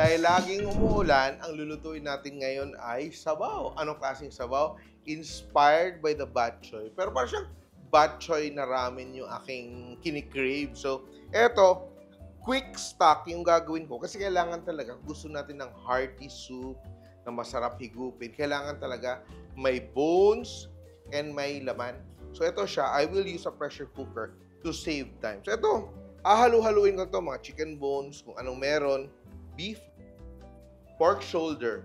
Dahil laging umuulan, ang lulutuin natin ngayon ay sabaw. Anong klaseng sabaw? Inspired by the bok choy. Pero parang siyang bok choy na ramen yung aking kinikrave. So, eto, quick stock yung gagawin ko. Kasi kailangan talaga, gusto natin ng hearty soup na masarap higupin. Kailangan talaga may bones and may laman. So, ito siya. I will use a pressure cooker to save time. So, ito, halu-haluin ko ito, mga chicken bones, kung anong meron, beef, pork shoulder,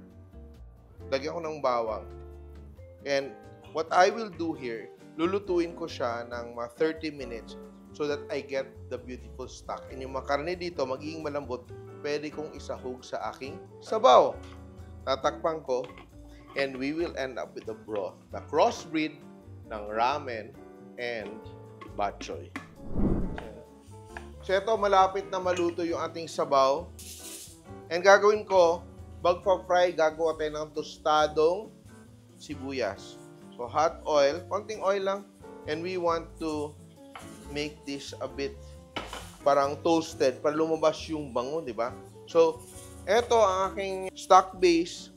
lagyan ko ng bawang. And what I will do here, lulutuin ko siya ng mga 30 minutes so that I get the beautiful stock. And yung mga karne dito, magiging malambot, pwede kong isahog sa aking sabaw. Tatakpan ko, and we will end up with the broth, the crossbreed ng ramen and bok choy. So ito, malapit na maluto yung ating sabaw. And gagawin ko, bago pa-fry, gagawa tayo ng tostadong sibuyas. So hot oil, konting oil lang. And we want to make this a bit parang toasted para lumabas yung bango, di ba? So, ito ang aking stock base.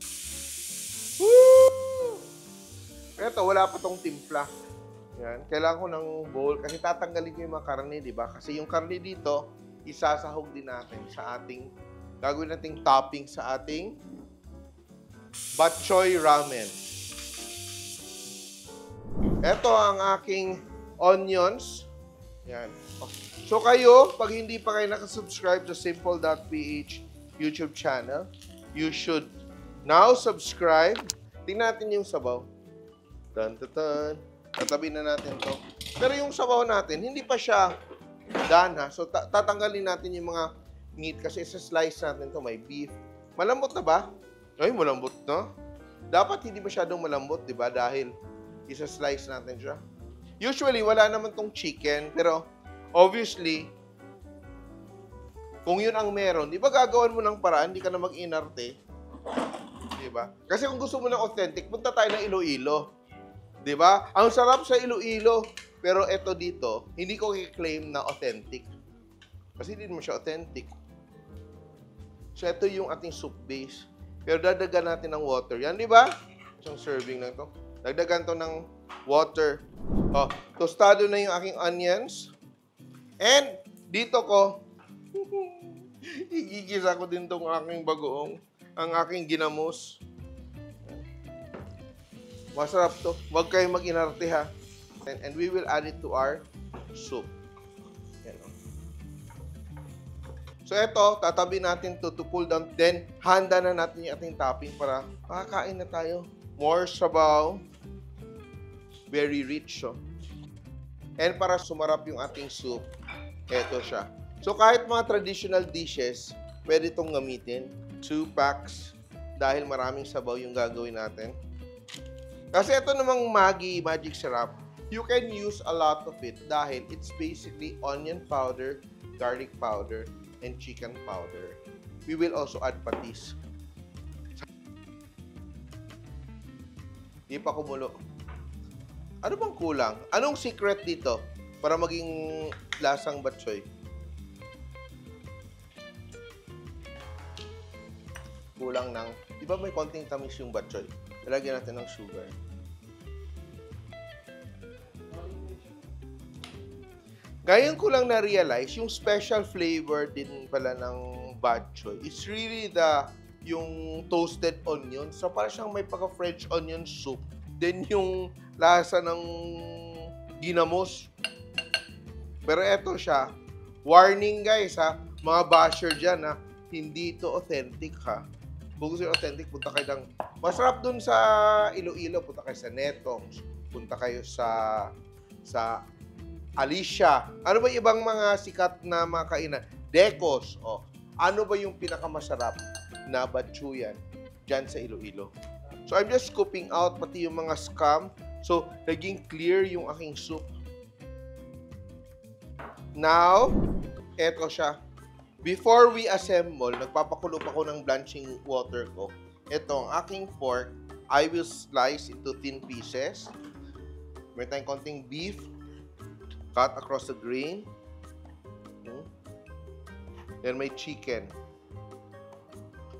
Woo! Ito, wala pa tong timpla. Yan. Kailangan ko ng bowl kasi tatanggalin ko yung mga karne, di ba? Kasi yung karne dito, isasahog din natin sa ating, gagawin nating topping sa ating bok choy ramen. Ito ang aking onions. Yan. So kayo, pag hindi pa kayo nakasubscribe sa Simple.ph YouTube channel, you should now subscribe. Tingnan natin yung sabaw. Tan-tan-tan. Tatabi na natin to. Pero yung sabaw natin, hindi pa siya done ha. So, tatanggalin natin yung mga meat kasi isa-slice natin to. May beef. Malambot na ba? Ay, malambot na. Dapat hindi masyadong malambot, di ba? Dahil isa-slice natin siya. Usually, wala naman tong chicken. Pero, obviously, kung yun ang meron, di ba gagawan mo ng paraan, hindi ka na mag-inarte. Di ba? Kasi kung gusto mo ng authentic, punta tayo ng Iloilo. Di ba? Ang sarap sa Iloilo. Pero eto dito, hindi ko i-claim na authentic. Kasi hindi mo siya authentic. So, ito yung ating soup base. Pero dadagan natin ng water. Yan, di ba? Isang serving lang to. Dagdagan to ng water. Oh, tostado na yung aking onions. And, dito ko, igigisa ko din tong aking bagoong, ang aking ginamos. Masarap to. Huwag kayong mag-inarte ha. And we will add it to our soup. Yan, oh. So ito, tatabi natin to cool down. Then, handa na natin yung ating topping para makakain na tayo. More sabaw. Very rich, oh. And para sumarap yung ating soup, ito siya. So kahit mga traditional dishes, pwede itong gamitin. 2 packs dahil maraming sabaw yung gagawin natin. Kasi ito namang Maggi Magic Sarap, you can use a lot of it dahil it's basically onion powder, garlic powder, and chicken powder. We will also add patis. Di pa kumulo. Ano bang kulang? Anong secret dito para maging lasang bok choy? Kulang ng, di ba may konting tamis yung bok choy? Lagyan natin ng sugar. Ngayon ko lang na-realize, yung special flavor din pala ng bok choy. It's really yung toasted onion. So, parang siyang may pagka-French onion soup. Then, yung lasa ng ginamos. Pero eto siya. Warning guys ha. Mga basher dyan ha. Hindi ito authentic ha. Kung gusto yung authentic, punta kayo ng... Masarap dun sa Iloilo. Punta kayo sa Netong's. Punta kayo sa Alicia. Ano ba yung ibang mga sikat na mga kainan? Decos. Oh. Ano ba yung pinakamasarap na batchuyan dyan sa Iloilo? So, I'm just scooping out pati yung mga scum. So, naging clear yung aking soup. Now, eto siya. Before we assemble, nagpapakulo pa ko ng blanching water ko. Ito, ang aking fork, I will slice into thin pieces. Meron tayong konting beef, cut across the grain. Then may chicken.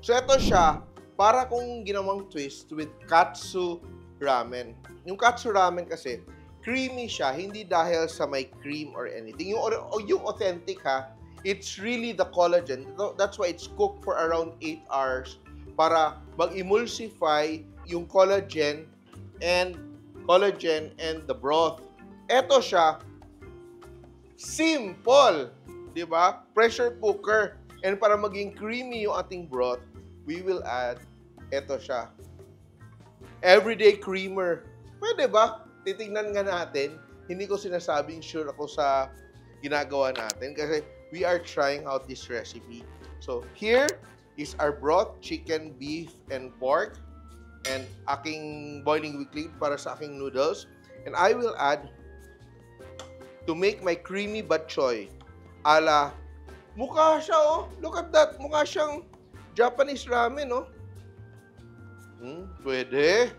So, ito siya, para kung ginawang twist with katsu ramen. Yung katsu ramen kasi, creamy siya, hindi dahil sa may cream or anything. Yung authentic ha, it's really the collagen. That's why it's cooked for around 8 hours para mag-emulsify yung collagen and the broth. Ito siya, simple, 'di ba? Pressure cooker. And para maging creamy yung ating broth, we will add ito siya. Everyday creamer. Pwede ba? Titingnan nga natin. Hindi ko sinasabing sure ako sa ginagawa natin kasi we are trying out this recipe. So, here is our broth, chicken, beef, and pork. And aking boiling weekly para sa aking noodles. And I will add, to make my creamy bok choy, ala, mukha siya, oh. Look at that. Mukha siyang Japanese ramen, oh. Pwede.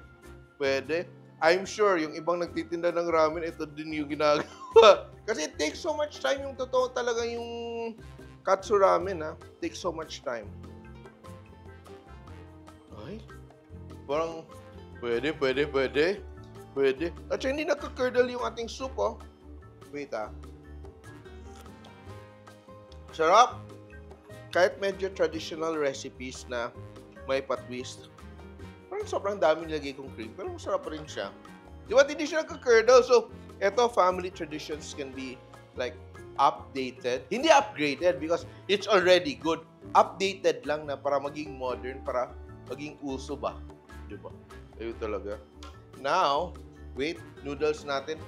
Pwede. I'm sure, yung ibang nagtitinda ng ramen, ito din yung ginagawa. Kasi it takes so much time. Yung totoo talaga yung katsu ramen, ha. It takes so much time. Ay, parang pwede. At siya, hindi nagka-curdle yung ating soup, oh. Wait, ah. Sarap. Kahit medyo traditional recipes na may patwist. Parang sobrang dami nilagay kong cream, pero masarap pa rin siya. Di ba, hindi siya nagka-curdle. So, eto, family traditions can be like updated. Hindi upgraded because it's already good. Updated lang na para maging modern, para maging uso ba? Di ba? Ayun talaga. Now, wait, noodles natin.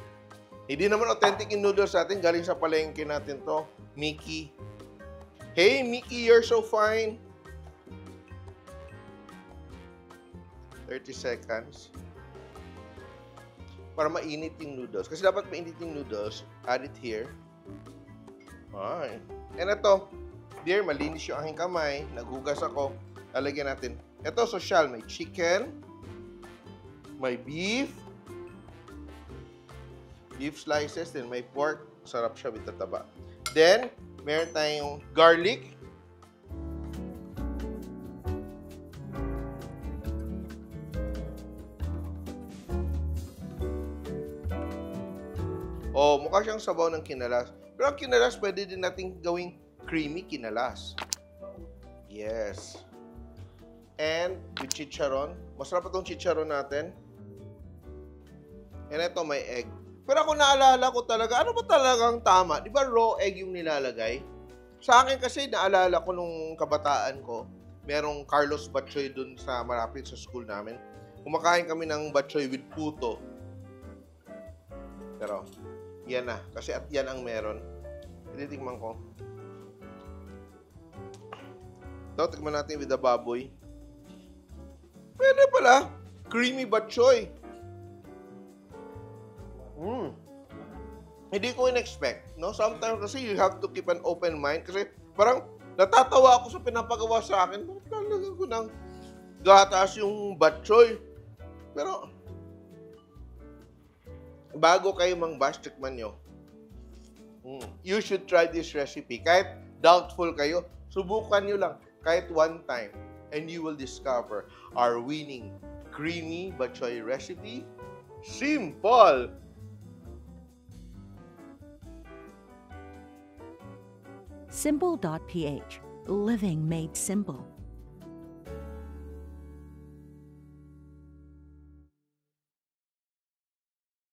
Hindi naman authentic yung noodles natin. Galing sa palengke natin to. Mickey. Hey, Mickey, you're so fine. 30 seconds. Para mainit yung noodles. Kasi dapat mainit yung noodles. Add it here. Ay. And ito, dear, malinis yung aking kamay. Naghugas ako. Lalagyan natin. Ito, social. May chicken. May beef. Beef slices. Then may pork. Sarap siya with tataba. Then, meron tayong garlic. Oh, mukha siyang sabaw ng kinalas. Pero ang kinalas, pwede din natin gawing creamy kinalas. Yes. And with chicharon. Masarap itong chicharon natin. And ito, may egg. Pero ako naalala ko talaga, ano ba talagang tama? Di ba raw egg yung nilalagay? Sa akin kasi, naalala ko nung kabataan ko, merong Carlos Batchoy dun sa malapit sa school namin. Kumakain kami ng batchoy with puto. Pero, yan na. Kasi at yan ang meron. Tinitingnan ko. Ito, tikman natin with the baboy. Pwede pala. Creamy batchoy. Hindi ko in-expect. No? Sometimes kasi you have to keep an open mind. Kasi parang natatawa ako sa pinapagawa sa akin. Bakit lalagyan ko ng gatas yung batchoy? Pero, bago kayo mang-bash, tikman nyo. You should try this recipe. Kahit doubtful kayo, subukan nyo lang. Kahit one time. And you will discover our winning creamy batchoy recipe. Simple! Simple.ph. Living made simple.